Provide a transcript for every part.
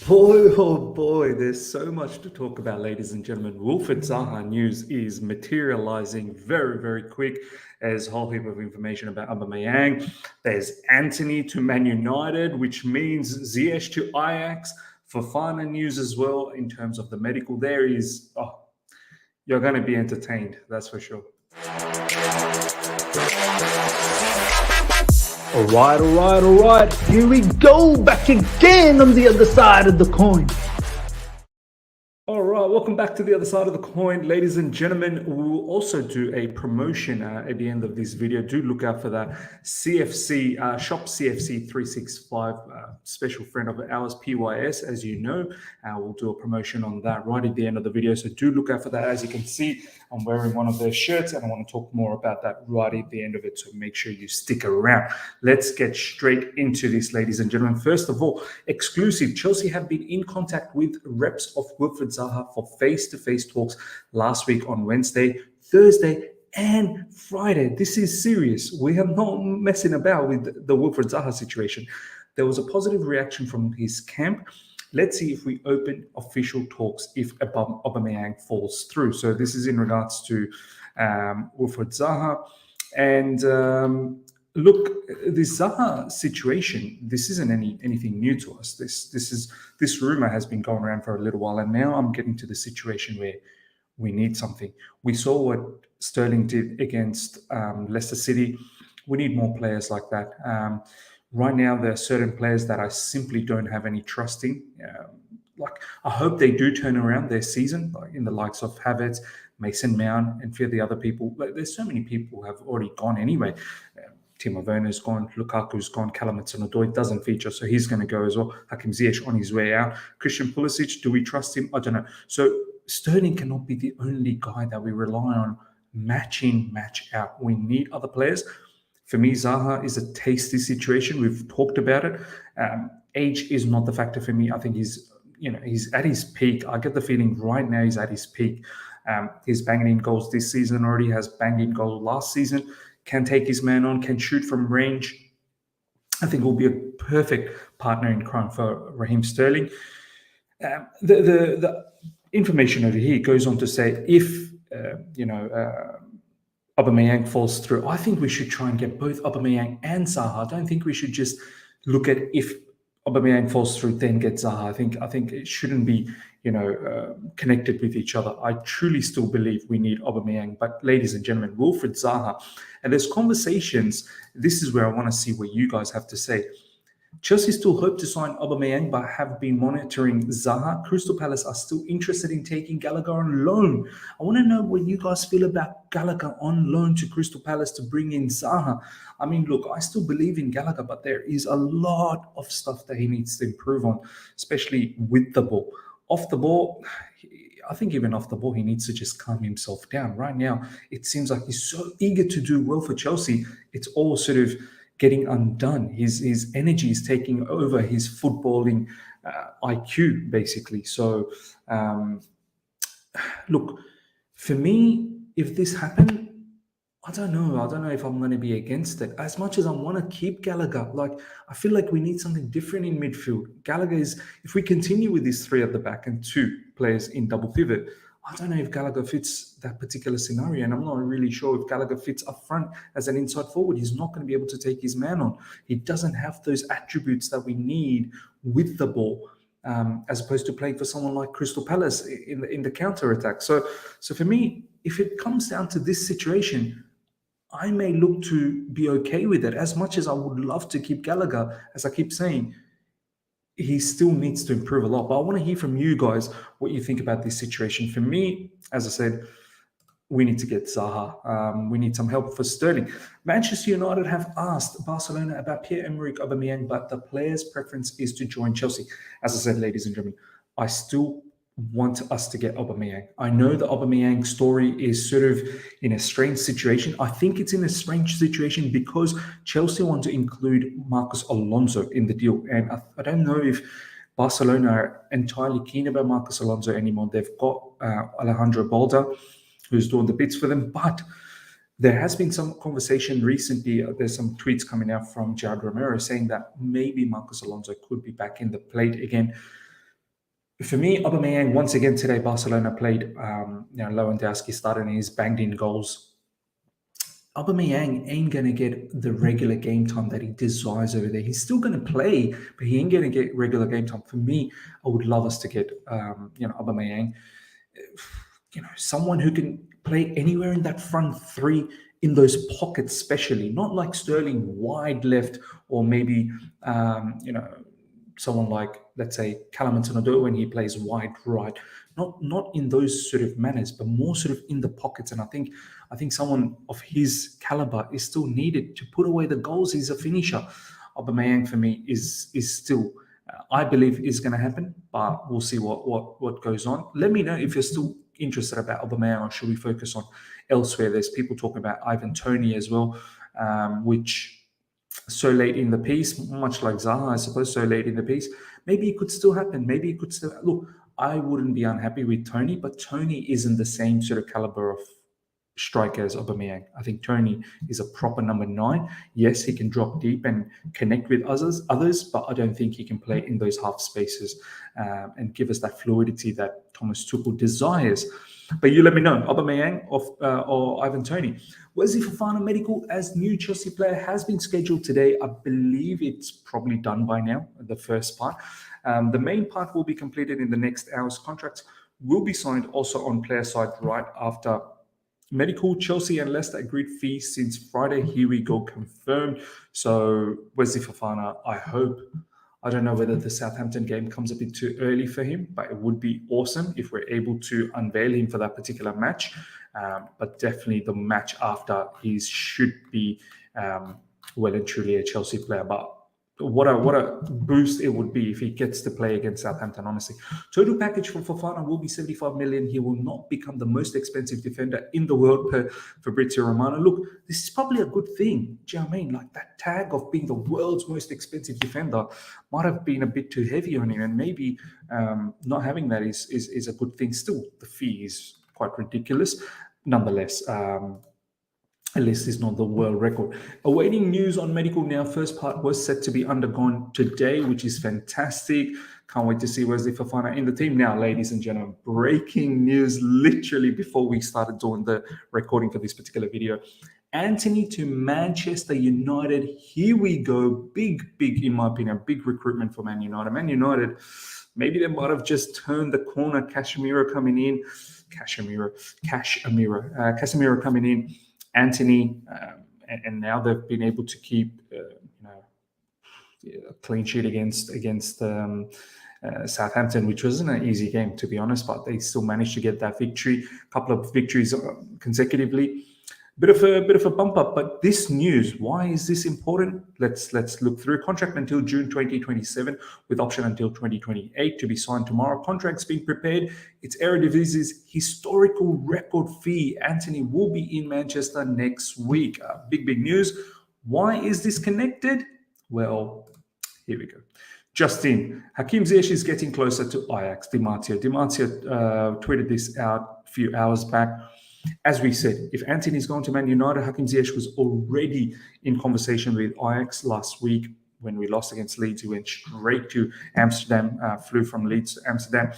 Boy, oh boy, there's so much to talk about, ladies and gentlemen. Wilfried Zaha news is materializing very, very quick. There's a whole heap of information about Aubameyang. There's Antony to Man United, which means Ziyech to Ajax. Fofana news as well in terms of the medical. You're going to be entertained, that's for sure. All right. Here we go, back again on the other side of the coin. All right, welcome back to the other side of the coin, ladies and gentlemen. We will also do a promotion at the end of this video. Do look out for that CFC, Shop CFC 365, special friend of ours, PYS, as you know. We'll do a promotion on that right at the end of the video. So do look out for that. As you can see, I'm wearing one of their shirts and I want to talk more about that right at the end of it. So make sure you stick around. Let's get straight into this, ladies and gentlemen. First of all, exclusive. Chelsea have been in contact with reps of Wilfried Zaha for face-to-face talks last week on Wednesday, Thursday, and Friday. This is serious. We are not messing about with the Wilfried Zaha situation. There was a positive reaction from his camp. Let's see if we open official talks if Aubameyang falls through. So this is in regards to Wilfried Zaha. And look, this Zaha situation, this isn't anything new to us. This rumor has been going around for a little while, and now I'm getting to the situation where we need something. We saw what Sterling did against Leicester City. We need more players like that. Right now, there are certain players that I simply don't have any trust in. I hope they do turn around their season, like in the likes of Havertz, Mason Mount, and a few of the other people. There's so many people who have already gone anyway. Timo Werner's gone, Lukaku's gone, Callum Hudson-Odoi doesn't feature, so he's going to go as well. Hakim Ziyech on his way out. Christian Pulisic, do we trust him? I don't know. So Sterling cannot be the only guy that we rely on match in, match out. We need other players. For me, Zaha is a tasty situation. We've talked about it. Age is not the factor for me. I think he's at his peak. I get the feeling right now he's at his peak. He's banging in goals this season already, has banged in goal last season, can take his man on, can shoot from range. I think will be a perfect partner in crime for Raheem Sterling. The information over here goes on to say if, Aubameyang falls through, I think we should try and get both Aubameyang and Zaha. I don't think we should just look at if Aubameyang falls through, then get Zaha. I think it shouldn't be, connected with each other. I truly still believe we need Aubameyang. But ladies and gentlemen, Wilfried Zaha, and there's conversations. This is where I want to see what you guys have to say. Chelsea still hope to sign Aubameyang, but have been monitoring Zaha. Crystal Palace are still interested in taking Gallagher on loan. I want to know what you guys feel about Gallagher on loan to Crystal Palace to bring in Zaha. I mean, look, I still believe in Gallagher, but there is a lot of stuff that he needs to improve on, especially with the ball. Off the ball, I think even off the ball, he needs to just calm himself down. Right now, it seems like he's so eager to do well for Chelsea. It's all sort of getting undone. His energy is taking over his footballing IQ, basically. So, look, for me, if this happened, I don't know if I'm going to be against it. As much as I want to keep Gallagher, I feel like we need something different in midfield. Gallagher is, if we continue with these three at the back and two players in double pivot, I don't know if Gallagher fits that particular scenario, and I'm not really sure if Gallagher fits up front as an inside forward. He's not going to be able to take his man on. He doesn't have those attributes that we need with the ball, as opposed to playing for someone like Crystal Palace in the counter-attack. So for me, if it comes down to this situation, I may look to be okay with it. As much as I would love to keep Gallagher, as I keep saying, he still needs to improve a lot. But I want to hear from you guys what you think about this situation. For me, as I said, we need to get Zaha. We need some help for Sterling. Manchester United have asked Barcelona about Pierre-Emerick Aubameyang, but the player's preference is to join Chelsea. As I said, ladies and gentlemen, I still want us to get Aubameyang. I know the Aubameyang story is sort of in a strange situation. I think it's in a strange situation because Chelsea want to include Marcos Alonso in the deal. And I don't know if Barcelona are entirely keen about Marcos Alonso anymore. They've got Alejandro Balda, who's doing the bits for them. But there has been some conversation recently. There's some tweets coming out from Gerard Romero saying that maybe Marcos Alonso could be back in the plate again. For me, Aubameyang, once again today, Barcelona played, Lewandowski started and he's banged in goals. Aubameyang ain't going to get the regular game time that he desires over there. He's still going to play, but he ain't going to get regular game time. For me, I would love us to get, Aubameyang, someone who can play anywhere in that front three, in those pockets, especially not like Sterling wide left, or maybe someone like, let's say, Callum Hudson-Odoi when he plays wide right. Not in those sort of manners, but more sort of in the pockets. And I think someone of his caliber is still needed to put away the goals. He's a finisher. Aubameyang for me is still, I believe, is going to happen, but we'll see what goes on. Let me know if you're still interested about Aubameyang, or should we focus on elsewhere? There's people talking about Ivan Toney as well, which so late in the piece, much like Zaha, I suppose, so late in the piece, maybe it could still happen. Maybe it could still look. I wouldn't be unhappy with Toney, but Toney isn't the same sort of caliber of striker as Aubameyang. I think Toney is a proper number 9. Yes, he can drop deep and connect with others, but I don't think he can play in those half spaces and give us that fluidity that Thomas Tuchel desires. But you let me know, Aubameyang or Ivan Toney. Wesley Fofana medical as new Chelsea player has been scheduled today. I believe it's probably done by now, the first part. The main part will be completed in the next hours. Contracts will be signed also on player side right after medical. Chelsea and Leicester agreed fees since Friday. Here we go, confirmed. So Wesley Fofana, I don't know whether the Southampton game comes a bit too early for him, but it would be awesome if we're able to unveil him for that particular match. But definitely the match after, he should be well and truly a Chelsea player. But what a boost it would be if he gets to play against Southampton, honestly. Total package for Fofana will be 75 million. He will not become the most expensive defender in the world per Fabrizio Romano. Look, this is probably a good thing. Do you know what I mean? Like, that tag of being the world's most expensive defender might have been a bit too heavy on him, and maybe not having that is a good thing. Still, the fee is quite ridiculous. Nonetheless, at least it's not the world record. Awaiting news on medical now. First part was set to be undergone today, which is fantastic. Can't wait to see Wesley Fofana in the team. Now, ladies and gentlemen, breaking news literally before we started doing the recording for this particular video. Antony to Manchester United. Here we go. Big, in my opinion, big recruitment for Man United. Man United, maybe they might have just turned the corner. Casemiro coming in. Casemiro coming in. Antony, and now they've been able to keep a clean sheet against Southampton, which wasn't an easy game, to be honest, but they still managed to get that victory. A couple of victories consecutively. Bit of a bump up, but this news, why is this important? Let's look through. Contract until June 2027 with option until 2028 to be signed tomorrow. Contracts being prepared. It's Eredivisie's historical record fee. Antony will be in Manchester next week. Big news. Why is this connected? Well, here we go. Just in, Hakim Ziyech is getting closer to Ajax. Di Marzio tweeted this out a few hours back. As we said, if Antony is going to Man United, Hakim Ziyech was already in conversation with Ajax last week when we lost against Leeds. He went straight to Amsterdam, flew from Leeds to Amsterdam.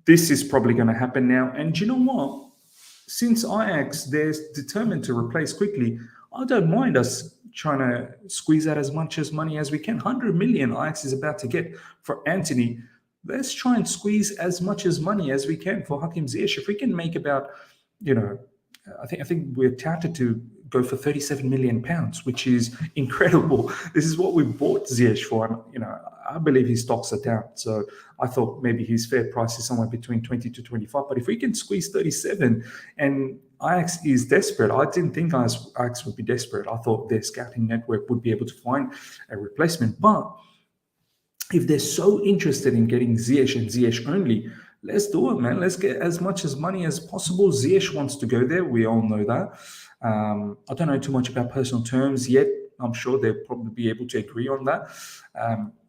This is probably going to happen now. And you know what? Since Ajax, they're determined to replace quickly, I don't mind us trying to squeeze out as much as money as we can. 100 million Ajax is about to get for Antony. Let's try and squeeze as much as money as we can for Hakim Ziyech. If we can make about, I think we're touted to go for 37 million pounds, which is incredible. This is what we bought Ziyech for. I believe his stocks are down. So I thought maybe his fair price is somewhere between 20 to 25. But if we can squeeze 37, and Ajax is desperate, I didn't think Ajax would be desperate. I thought their scouting network would be able to find a replacement. But if they're so interested in getting Ziyech and Ziyech only, let's do it, man. Let's get as much as money as possible. Ziyech wants to go there. We all know that. I don't know too much about personal terms yet. I'm sure they'll probably be able to agree on that.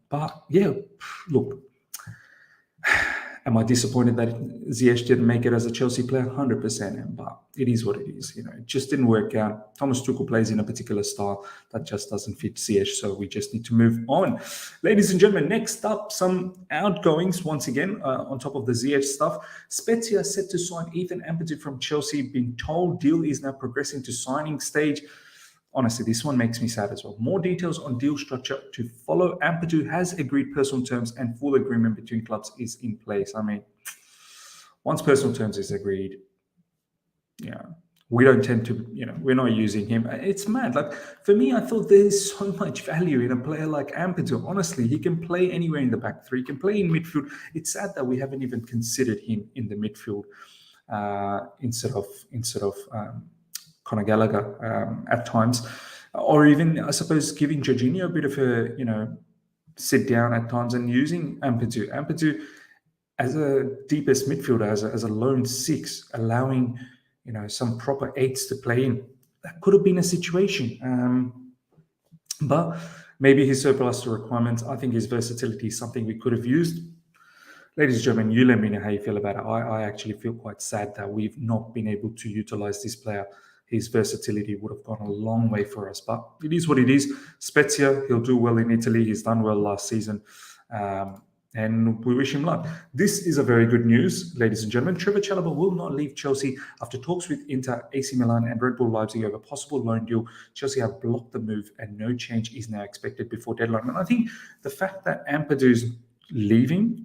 But yeah, look, Am I disappointed that Ziyech didn't make it as a Chelsea player? 100%. But it is what it is. You know, it just didn't work out. Thomas Tuchel plays in a particular style that just doesn't fit Ziyech, so we just need to move on. Ladies and gentlemen, next up, some outgoings once again on top of the Ziyech stuff. Spezia set to sign Ethan Ampadu from Chelsea. Been told deal is now progressing to signing stage. Honestly, this one makes me sad as well. More details on deal structure to follow. Ampadu has agreed personal terms and full agreement between clubs is in place. I mean, once personal terms is agreed, yeah, we don't tend to, you know, we're not using him. It's mad. Like, for me, I thought there's so much value in a player like Ampadu. Honestly, he can play anywhere in the back three. He can play in midfield. It's sad that we haven't even considered him in the midfield instead of Conor Gallagher at times, or even, I suppose, giving Jorginho a bit of a, you know, sit down at times and using Ampadu as a deepest midfielder, as a lone six, allowing, you know, some proper eights to play in. That could have been a situation. But maybe his surplus to requirements. I think his versatility is something we could have used. Ladies and gentlemen, you let me know how you feel about it. I actually feel quite sad that we've not been able to utilize this player. His versatility would have gone a long way for us, but it is what it is. Spezia, he'll do well in Italy. He's done well last season, and we wish him luck. This is a very good news, ladies and gentlemen. Trevoh Chalobah will not leave Chelsea after talks with Inter, AC Milan, and Red Bull Leipzig over possible loan deal. Chelsea have blocked the move, and no change is now expected before deadline. And I think the fact that Ampadu's leaving,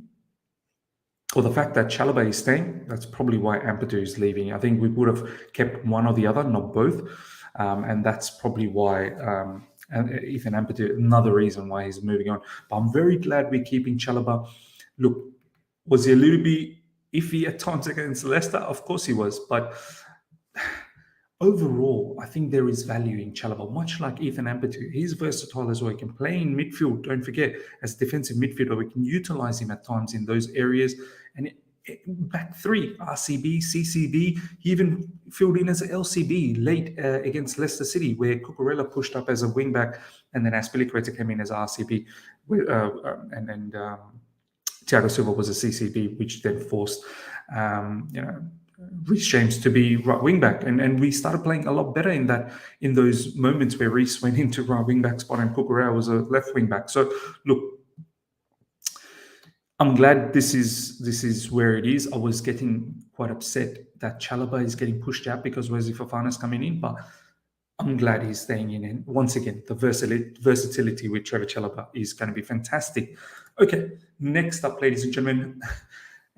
or the fact that Chalobah is staying, that's probably why Ampadu is leaving. I think we would have kept one or the other, not both. And that's probably why Ethan Ampadu, another reason why he's moving on. But I'm very glad we're keeping Chalobah. Look, was he a little bit iffy at times against Leicester? Of course he was. But overall, I think there is value in Chalobah, much like Ethan Ampadu. He's versatile as well. He can play in midfield. Don't forget, as defensive midfielder, we can utilize him at times in those areas. And back three, RCB, CCB, he even filled in as an LCB late against Leicester City, where Cucurella pushed up as a wing-back, and then Azpilicueta came in as RCB, and then Thiago Silva was a CCB, which then forced, Reece James to be right wing-back. And we started playing a lot better in those moments where Reece went into right wing-back spot and Cucurella was a left wing-back. So, look, I'm glad this is where it is. I was getting quite upset that Chalobah is getting pushed out because Wesley Fofana is coming in, but I'm glad he's staying in. And once again, the versatility with Trevoh Chalobah is going to be fantastic. Okay, next up, ladies and gentlemen,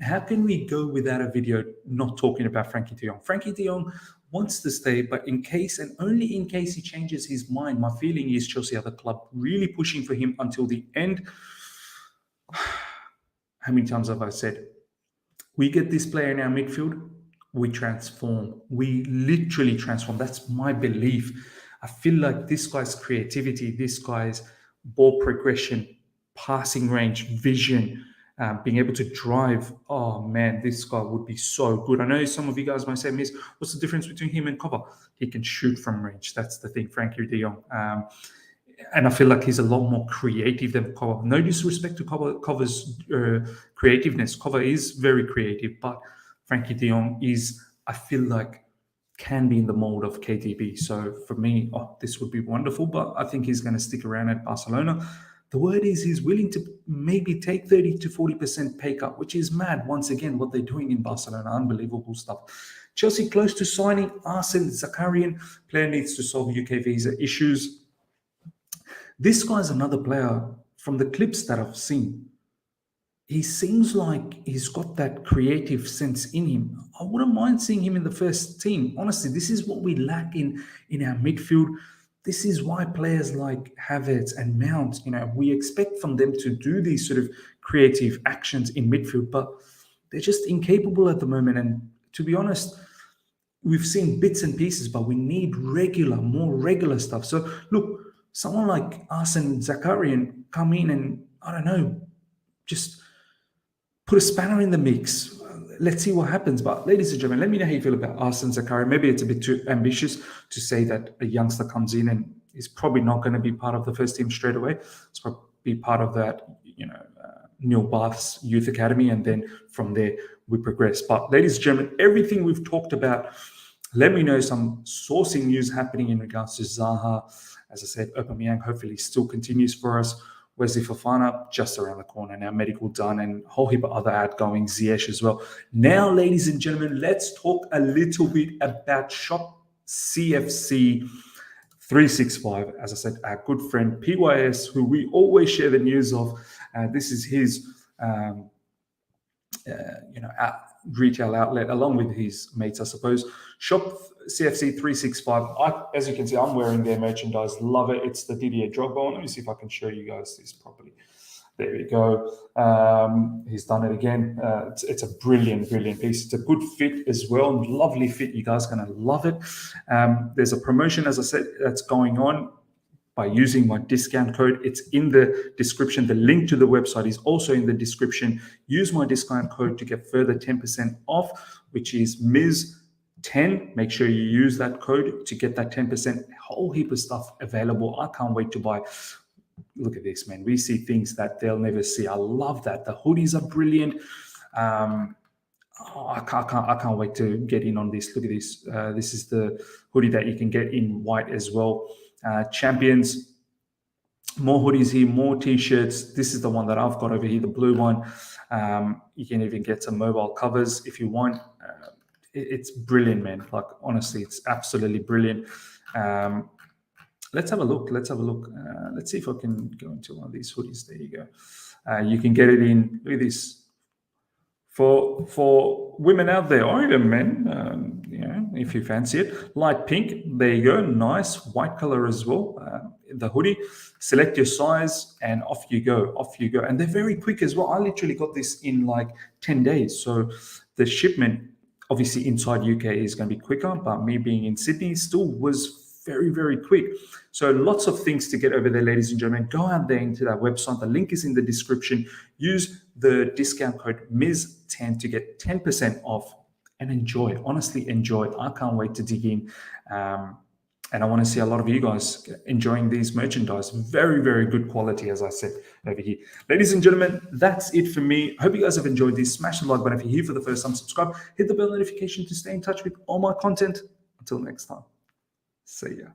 how can we go without a video not talking about Frankie de Jong? Frankie de Jong wants to stay, but in case and only in case he changes his mind, my feeling is Chelsea are the club really pushing for him until the end. How many times have I said, we get this player in our midfield, we transform. We literally transform. That's my belief. I feel like this guy's creativity, this guy's ball progression, passing range, vision, being able to drive. Oh man, this guy would be so good. I know some of you guys might say, Miss, what's the difference between him and Cover? He can shoot from range. That's the thing, Frankie de Jong. And I feel like he's a lot more creative than Cover. No disrespect to Cover's creativeness. Cover is very creative, but Frankie de Jong is, I feel like, can be in the mold of KDB. So for me, this would be wonderful, but I think he's going to stick around at Barcelona. The word is he's willing to maybe take 30 to 40% pay cut, which is mad. Once again, what they're doing in Barcelona, unbelievable stuff. Chelsea close to signing Arsene Zakarian. Player needs to solve UK visa issues. This guy's another player from the clips that I've seen. He seems like he's got that creative sense in him. I wouldn't mind seeing him in the first team. Honestly, this is what we lack in our midfield. This is why players like Havertz and Mount, we expect from them to do these sort of creative actions in midfield, but they're just incapable at the moment. And to be honest, we've seen bits and pieces, but we need more regular stuff. So look, someone like Arsene Zakarian come in and, I don't know, just put a spanner in the mix. Let's see what happens. But ladies and gentlemen, let me know how you feel about Arsene Zakarian. Maybe it's a bit too ambitious to say that a youngster comes in and is probably not going to be part of the first team straight away. It's probably part of that, Neil Bath's Youth Academy, and then from there we progress. But ladies and gentlemen, everything we've talked about, let me know some sourcing news happening in regards to Zaha. As I said, Aubameyang hopefully still continues for us. Wesley Fofana just around the corner now, medical done, and a whole heap of other outgoing, Ziyech as well. Now, ladies and gentlemen, let's talk a little bit about Shop CFC 365. As I said, our good friend PYS, who we always share the news of. This is his, retail outlet, along with his mates, I suppose. Shop CFC 365. As you can see, I'm wearing their merchandise. Love it. It's the Didier Drogba. Let me see if I can show you guys this properly. There we go. He's done it again. It's a brilliant piece. It's a good fit as well. Lovely fit. You guys are going to love it. There's a promotion, as I said, that's going on by using my discount code. It's in the description. The link to the website is also in the description. Use my discount code to get further 10% off, which is MIZ10. Make sure you use that code to get that 10%. Whole heap of stuff available. I can't wait to buy. Look at this, man. We see things that they'll never see. I love that. The hoodies are brilliant. I can't wait to get in on this. Look at this. This is the hoodie that you can get in white as well. Champions, more hoodies here, more t-shirts. This is the one that I've got over here, the blue one. You can even get some mobile covers if you want. It's brilliant, man. Like, honestly, it's absolutely brilliant. Let's have a look. Let's see if I can go into one of these hoodies. There you go. You can get it in, look at this, for women out there, or even men, if you fancy it. Light pink, there you go. Nice white color as well. The hoodie. Select your size and off you go. And they're very quick as well. I literally got this in like 10 days. So the shipment, obviously inside UK, is going to be quicker, but me being in Sydney still was very quick. So lots of things to get over there, ladies and gentlemen. Go out there into that website. The link is in the description. Use the discount code MIZ10 to get 10% off and enjoy. Honestly, enjoy. I can't wait to dig in. And I want to see a lot of you guys enjoying these merchandise. Very good quality, as I said over here. Ladies and gentlemen, that's it for me. Hope you guys have enjoyed this. Smash the like button if you're here for the first time. Subscribe. Hit the bell notification to stay in touch with all my content. Until next time. See ya.